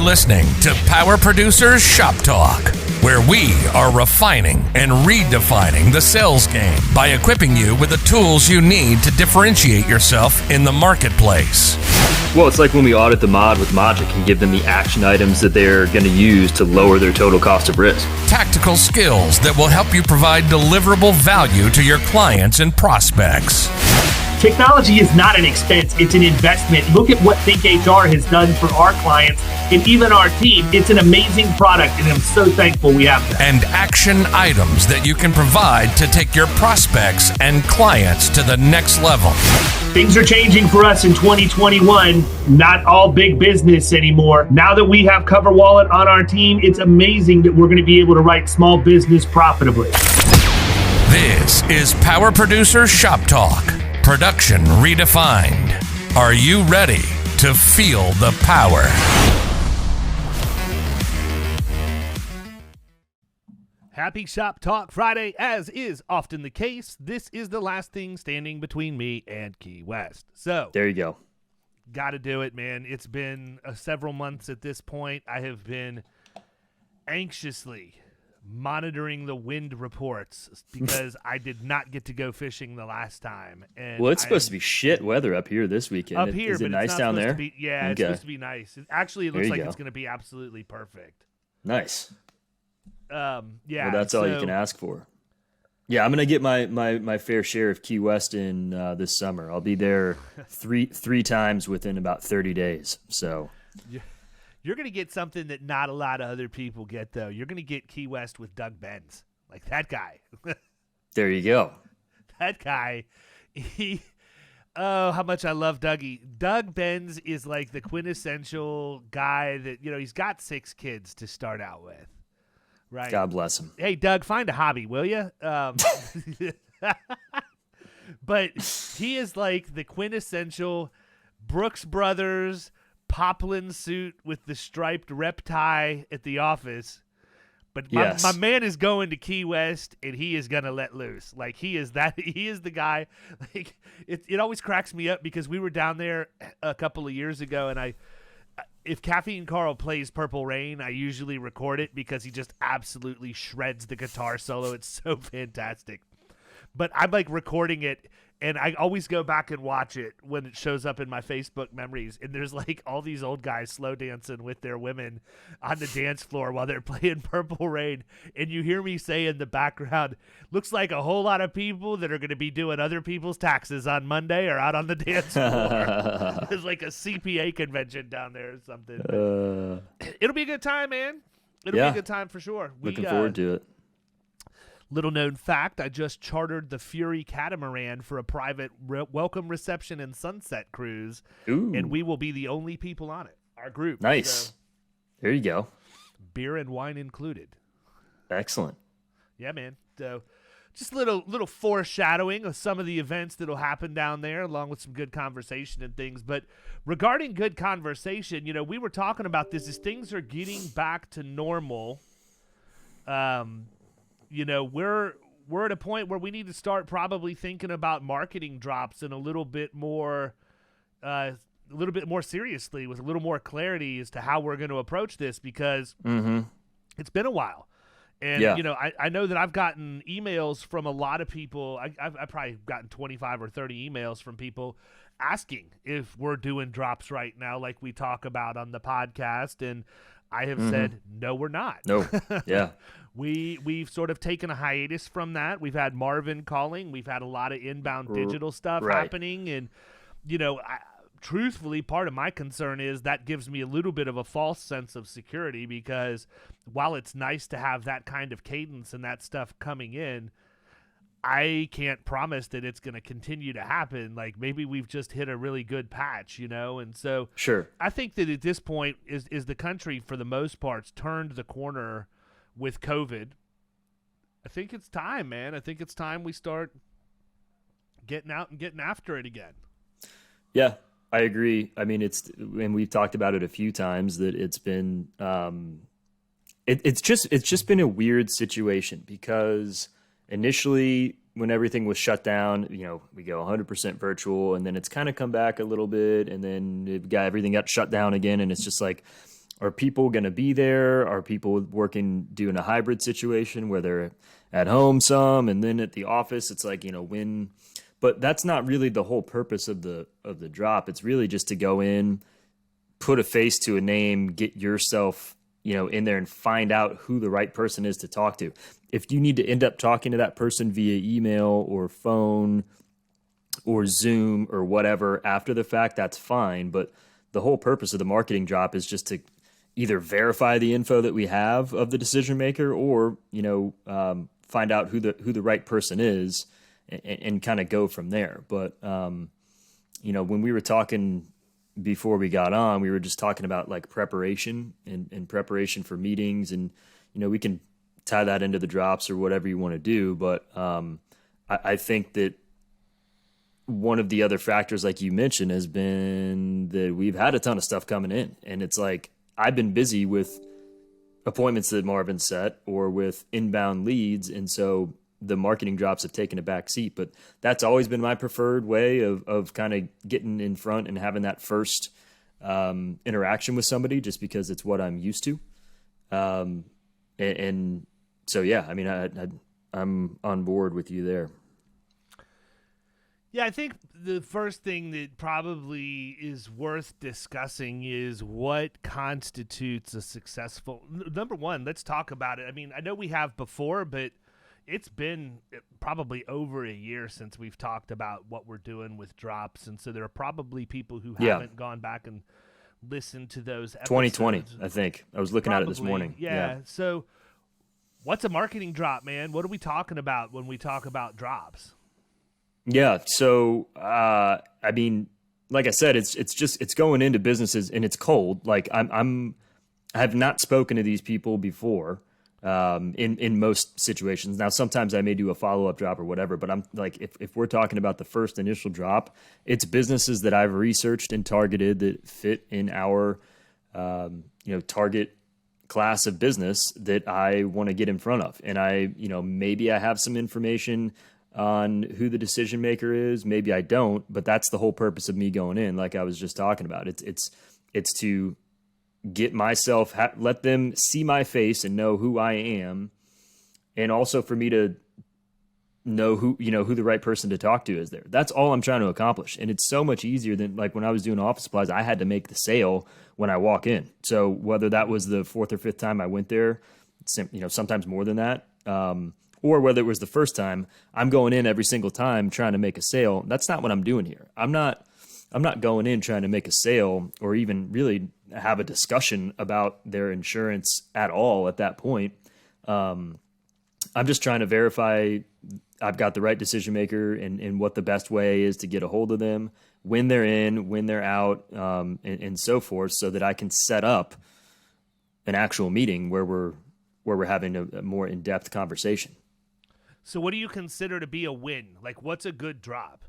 listening to Power Producers Shop Talk, where we are refining and redefining the sales game by equipping you with the tools you need to differentiate yourself in the marketplace. Well, it's like when we audit the mod with Logic and give them the action items that they're going to use to lower their total cost of risk. Tactical skills that will help you provide deliverable value to your clients and prospects. Technology is not an expense, it's an investment. Look at what Think HR has done for our clients and even our team. It's an amazing product, and I'm so thankful we have that. And action items that you can provide to take your prospects and clients to the next level. Things are changing for us in 2021. Not all big business anymore. Now that we have CoverWallet on our team, it's amazing that we're going to be able to write small business profitably. This is Power Producer Shop Talk. Production redefined. Are you ready to feel the power? Happy Shop Talk Friday, as is often the case. This is the last thing standing between me and Key West. So there you go. Got to do it, man. It's been several months at this point. I have been anxiously monitoring the wind reports because I did not get to go fishing the last time. And well, it's supposed to be shit weather up here this weekend. Up here, is it but nice it's down there? Yeah, it's supposed to be nice. Actually, it looks like it's going to be absolutely perfect. Nice. Yeah. Well, that's all you can ask for. Yeah, I'm going to get my fair share of Key West in this summer. I'll be there three times within about 30 days. So. Yeah. You're going to get something that not a lot of other people get, though. You're going to get Key West with Doug Benz. Like that guy. There you go. That guy. Oh, how much I love Dougie. Doug Benz is like the quintessential guy that, he's got 6 kids to start out with. Right. God bless him. Hey, Doug, find a hobby, will you? But he is like the quintessential Brooks Brothers poplin suit with the striped rep tie at the office. But my man is going to Key West, and he is going to let loose. Like, he is the guy. Like, it always cracks me up because we were down there a couple of years ago, and if Caffeine Carl plays Purple Rain, I usually record it because he just absolutely shreds the guitar solo. It's so fantastic. But I'm like recording it, and I always go back and watch it when it shows up in my Facebook memories. And there's like all these old guys slow dancing with their women on the dance floor while they're playing Purple Rain. And you hear me say in the background, looks like a whole lot of people that are going to be doing other people's taxes on Monday are out on the dance floor. There's like a CPA convention down there or something. It'll be a good time, man. It'll be a good time for sure. Looking forward to it. Little known fact, I just chartered the Fury Catamaran for a private welcome reception and sunset cruise. Ooh. And we will be the only people on it, our group. Nice. So, there you go. Beer and wine included. Excellent. Yeah, man. So just little foreshadowing of some of the events that will happen down there, along with some good conversation and things. But regarding good conversation, we were talking about this as things are getting back to normal. We're at a point where we need to start probably thinking about marketing drops in a little bit more seriously, with a little more clarity as to how we're going to approach this, because it's been a while. And, I know that I've gotten emails from a lot of people. I've probably gotten 25 or 30 emails from people asking if we're doing drops right now, like we talk about on the podcast. And I have said, no, we're not. No. Yeah. We've sort of taken a hiatus from that. We've had Marvin calling. We've had a lot of inbound digital stuff happening. And, truthfully, part of my concern is that gives me a little bit of a false sense of security, because while it's nice to have that kind of cadence and that stuff coming in, I can't promise that it's going to continue to happen. Like, maybe we've just hit a really good patch, and so sure. I think that at this point is the country, for the most part, turned the corner with COVID. I think it's time, man. I think it's time we start getting out and getting after it again. Yeah, I agree. I mean, and we've talked about it a few times, that it's been, it's just been a weird situation, because initially when everything was shut down, we go 100% virtual, and then it's kind of come back a little bit, and then everything got shut down again. And it's just like, are people going to be there? Are people doing a hybrid situation where they're at home some and then at the office? It's like, when, but that's not really the whole purpose of the drop. It's really just to go in, put a face to a name, get yourself, in there and find out who the right person is to talk to. If you need to end up talking to that person via email or phone or Zoom or whatever after the fact, that's fine. But the whole purpose of the marketing drop is just to either verify the info that we have of the decision maker or, find out who the right person is and kind of go from there. But, when we were talking before we got on, we were just talking about like preparation and preparation for meetings. And, we can tie that into the drops or whatever you want to do. But I think that one of the other factors, like you mentioned, has been that we've had a ton of stuff coming in. And it's like, I've been busy with appointments that Marvin set or with inbound leads. And so the marketing drops have taken a back seat, but that's always been my preferred way of kind of getting in front and having that first interaction with somebody, just because it's what I'm used to. And so, yeah, I mean, I'm on board with you there. Yeah, I think the first thing that probably is worth discussing is what constitutes a successful. Number one, let's talk about it. I mean, I know we have before, but it's been probably over a year since we've talked about what we're doing with drops. And so there are probably people who haven't gone back and listened to those episodes. 2020, I think. I was looking at it this morning. Yeah. So what's a marketing drop, man? What are we talking about when we talk about drops? Yeah. So, I mean, like I said, it's going into businesses and it's cold. Like I have not spoken to these people before, in most situations. Now, sometimes I may do a follow-up drop or whatever, but I'm like, if we're talking about the first initial drop, it's businesses that I've researched and targeted that fit in our, target class of business that I want to get in front of. And maybe I have some information on who the decision maker is. Maybe I don't, but that's the whole purpose of me going in. Like I was just talking about, it's to get myself, let them see my face and know who I am. And also for me to know who the right person to talk to is there. That's all I'm trying to accomplish. And it's so much easier than like when I was doing office supplies, I had to make the sale when I walk in. So whether that was the fourth or fifth time I went there, sometimes more than that, or whether it was the first time, I'm going in every single time trying to make a sale. That's not what I'm doing here. I'm not going in trying to make a sale or even really have a discussion about their insurance at all at that point. I'm just trying to verify I've got the right decision maker and what the best way is to get a hold of them, when they're in, when they're out, and so forth, so that I can set up an actual meeting where we're having a more in-depth conversation. So what do you consider to be a win? Like, what's a good drop?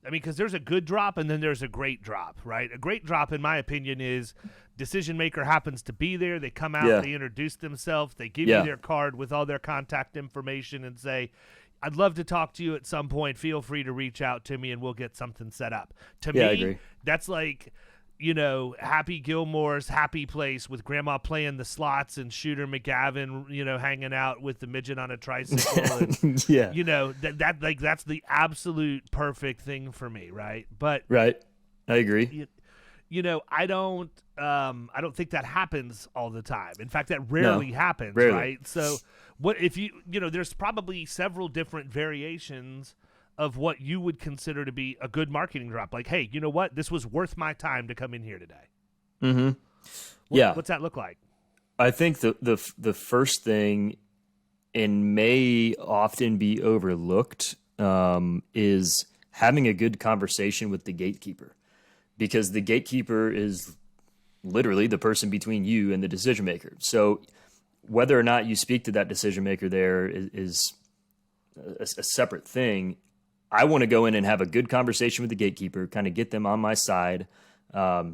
I mean, because there's a good drop and then there's a great drop, right? A great drop, in my opinion, is decision maker happens to be there. They come out, they introduce themselves, they give you their card with all their contact information and say, I'd love to talk to you at some point. Feel free to reach out to me and we'll get something set up. To me, I agree. That's like, Happy Gilmore's Happy Place with Grandma playing the slots and Shooter McGavin, hanging out with the midget on a tricycle. And, that's the absolute perfect thing for me, right? But right, I agree. I don't think that happens all the time. In fact, that rarely happens, right? So what if there's probably several different variations of what you would consider to be a good marketing drop. Like, hey, you know what? This was worth my time to come in here today. Mm-hmm. What's that look like? I think the first thing, and may often be overlooked, is having a good conversation with the gatekeeper, because the gatekeeper is literally the person between you and the decision maker. So whether or not you speak to that decision maker there is a separate thing. I want to go in and have a good conversation with the gatekeeper, kind of get them on my side,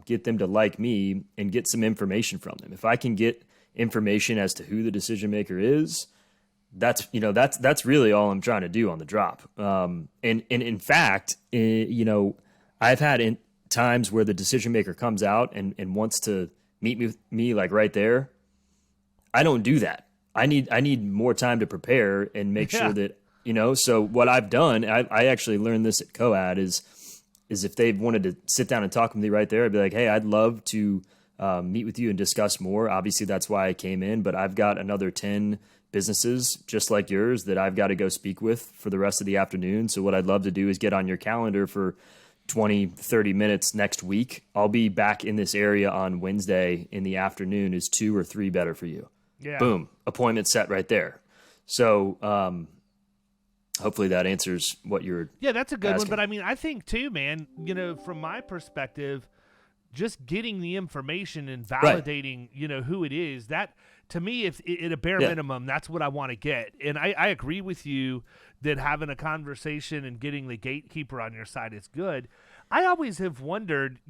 get them to like me, and get some information from them. If I can get information as to who the decision maker is, that's really all I'm trying to do on the drop. And in fact, I've had times where the decision maker comes out and wants to meet with me like right there. I don't do that. I need more time to prepare and make sure that, so what I've done, I actually learned this at Coad is if they wanted to sit down and talk with me right there, I'd be like, hey, I'd love to meet with you and discuss more. Obviously, that's why I came in, but I've got another 10 businesses just like yours that I've got to go speak with for the rest of the afternoon. So what I'd love to do is get on your calendar for 20, 30 minutes next week. I'll be back in this area on Wednesday in the afternoon. Is 2 or 3 better for you? Yeah. Boom. Appointment set right there. So hopefully that answers what you're Yeah, that's a good asking. one. But I mean, I think too, man, from my perspective, just getting the information and validating, who it is, that to me, if at a bare minimum, that's what I want to get. And I agree with you that having a conversation and getting the gatekeeper on your side is good. I always have wondered,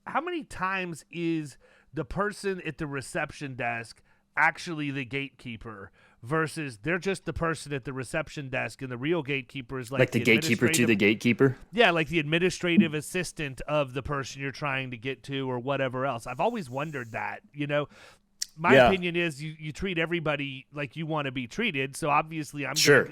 how many times is the person at the reception desk actually the gatekeeper versus they're just the person at the reception desk and the real gatekeeper is like the gatekeeper to the gatekeeper? Yeah, like the administrative assistant of the person you're trying to get to or whatever else. I've always wondered that, My opinion is you treat everybody like you want to be treated. So obviously I'm sure.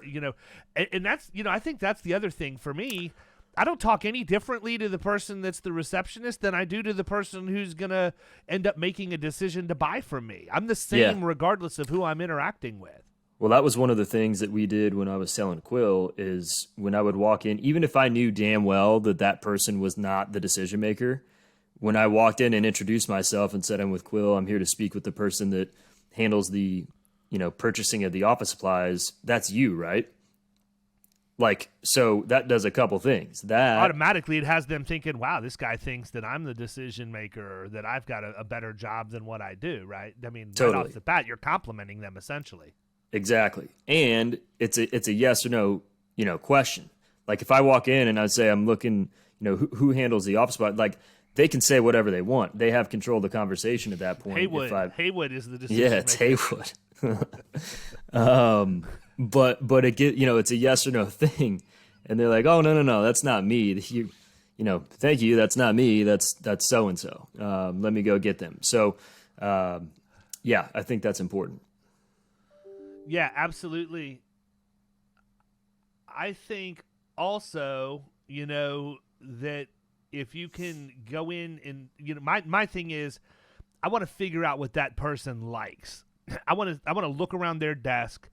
And that's, I think that's the other thing for me. I don't talk any differently to the person that's the receptionist than I do to the person who's going to end up making a decision to buy from me. I'm the same regardless of who I'm interacting with. Well, that was one of the things that we did when I was selling Quill is when I would walk in, even if I knew damn well that person was not the decision maker, when I walked in and introduced myself and said, I'm with Quill, I'm here to speak with the person that handles the, purchasing of the office supplies, that's you, right? So that does a couple things. That automatically it has them thinking, wow, this guy thinks that I'm the decision maker or that I've got a better job than what I do, right? I mean, totally. Right off the bat, you're complimenting them essentially. Exactly. And it's a yes or no, question. Like if I walk in and I say, I'm looking, who handles the office spot, like they can say whatever they want. They have control of the conversation at that point. Haywood is the decision maker. Yeah, it's Haywood. But it get, it's a yes or no thing. And they're like, oh, no, that's not me. Thank you. That's not me. That's so-and-so. Let me go get them. So, I think that's important. Yeah, absolutely. I think also, that if you can go in and, my thing is I want to figure out what that person likes. I want to look around their desk.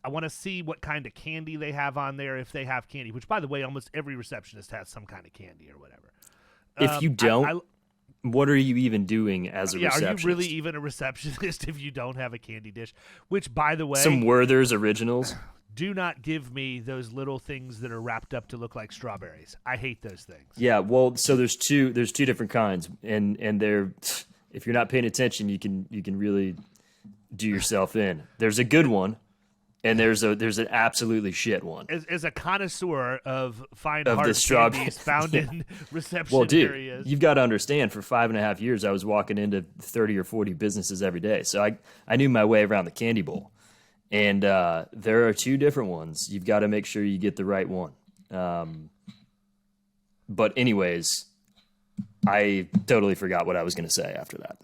I want to see what kind of candy they have on there, if they have candy, which, by the way, almost every receptionist has some kind of candy or whatever. If you don't, what are you even doing as a receptionist? Are you really even a receptionist if you don't have a candy dish? Which, by the way, some Werther's Originals. Do not give me those little things that are wrapped up to look like strawberries. I hate those things. Yeah, well, so there's two different kinds, and they're, if you're not paying attention, you can really do yourself in. There's a good one, and there's an absolutely shit one. As a connoisseur of fine of hard the candies found in reception areas. You've got to understand, for 5.5 years, I was walking into 30 or 40 businesses every day, so I knew my way around the candy bowl. And there are 2 different ones. You've got to make sure you get the right one. But anyways, I totally forgot what I was going to say after that.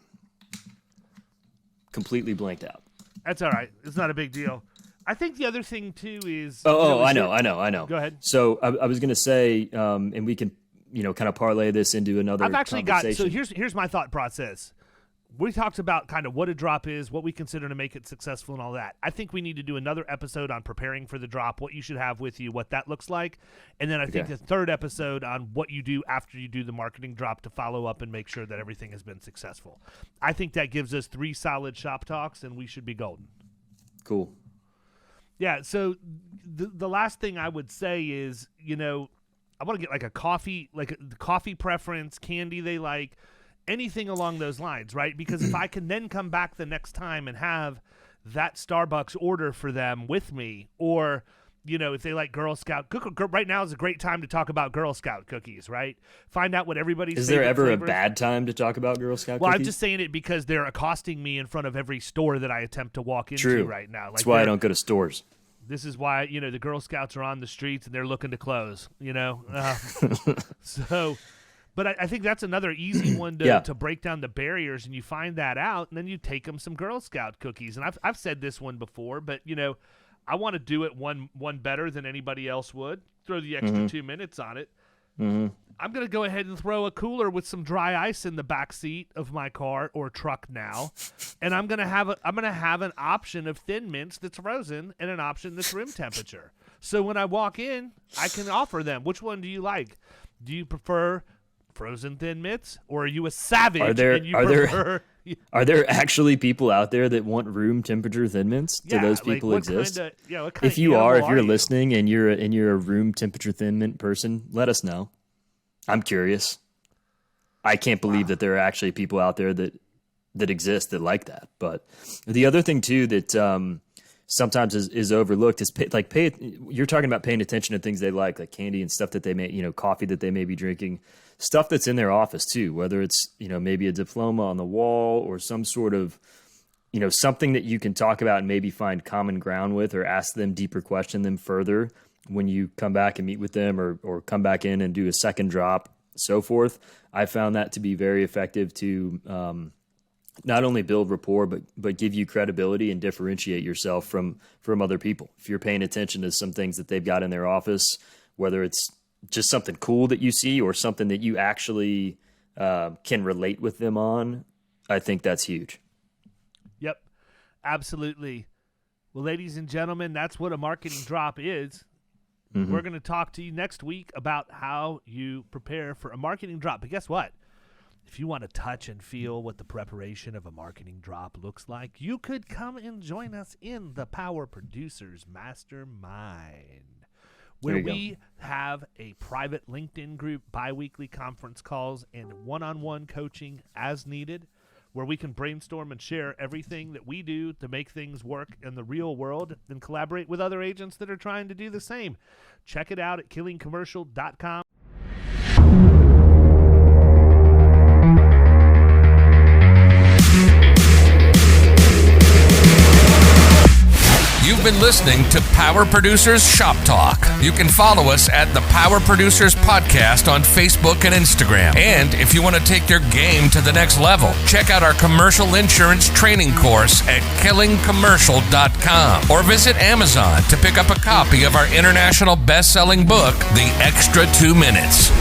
Completely blanked out. That's all right. It's not a big deal. I think the other thing, too, is... I know. Go ahead. So I was going to say, and we can, kind of parlay this into another I've actually conversation. So here's my thought process. We talked about kind of what a drop is, what we consider to make it successful and all that. I think we need to do another episode on preparing for the drop, what you should have with you, what that looks like. And then I think the third episode on what you do after you do the marketing drop to follow up and make sure that everything has been successful. I think that gives us 3 solid shop talks, and we should be golden. Cool. Yeah, so the last thing I would say is, I want to get like a coffee preference, candy they like, anything along those lines, right? Because if I can then come back the next time and have that Starbucks order for them with me, or, if they like Girl Scout, right now is a great time to talk about Girl Scout cookies, right? Find out what everybody's Is there ever flavors. a bad time to talk about Girl Scout Well, cookies? I'm just saying it because they're accosting me in front of every store that I attempt to walk into right now. That's why I don't go to stores. This is why, the Girl Scouts are on the streets and they're looking to close, So, But I think that's another easy one to break down the barriers, and you find that out, and then you take them some Girl Scout cookies. And I've said this one before, but I want to do it one better than anybody else would. Throw the extra 2 minutes on it. Mm-hmm. I'm going to go ahead and throw a cooler with some dry ice in the back seat of my car or truck now, and I'm going to have an option of Thin Mints that's frozen and an option that's room temperature. So when I walk in, I can offer them, which one do you like? Do you prefer frozen Thin Mints, or are you a savage? Are there actually people out there that want room temperature Thin Mints? Do those people exist? If you are, if you're listening and you're a room temperature Thin Mint person, let us know. I'm curious. I can't believe that there are actually people out there that exist that like that. But the other thing too that sometimes is overlooked is you're talking about paying attention to things they like candy and stuff that they may, coffee that they may be drinking, stuff that's in their office too, whether it's, maybe a diploma on the wall or some sort of, something that you can talk about and maybe find common ground with, or ask them deeper, question them further when you come back and meet with them, or come back in and do a second drop, so forth. I found that to be very effective to, not only build rapport, but give you credibility and differentiate yourself from other people. If you're paying attention to some things that they've got in their office, whether it's just something cool that you see or something that you actually can relate with them on, I think that's huge. Yep, absolutely. Well, ladies and gentlemen, that's what a marketing drop is. Mm-hmm. We're going to talk to you next week about how you prepare for a marketing drop. But guess what? If you want to touch and feel what the preparation of a marketing drop looks like, you could come and join us in the Power Producers Mastermind, where we have a private LinkedIn group, bi-weekly conference calls, and one-on-one coaching as needed, where we can brainstorm and share everything that we do to make things work in the real world and collaborate with other agents that are trying to do the same. Check it out at killingcommercial.com. You've been listening to Power Producers Shop Talk. You can follow us at the Power Producers Podcast on Facebook and Instagram. And if you want to take your game to the next level, check out our commercial insurance training course at killingcommercial.com, or visit Amazon to pick up a copy of our international best-selling book, The Extra 2 Minutes.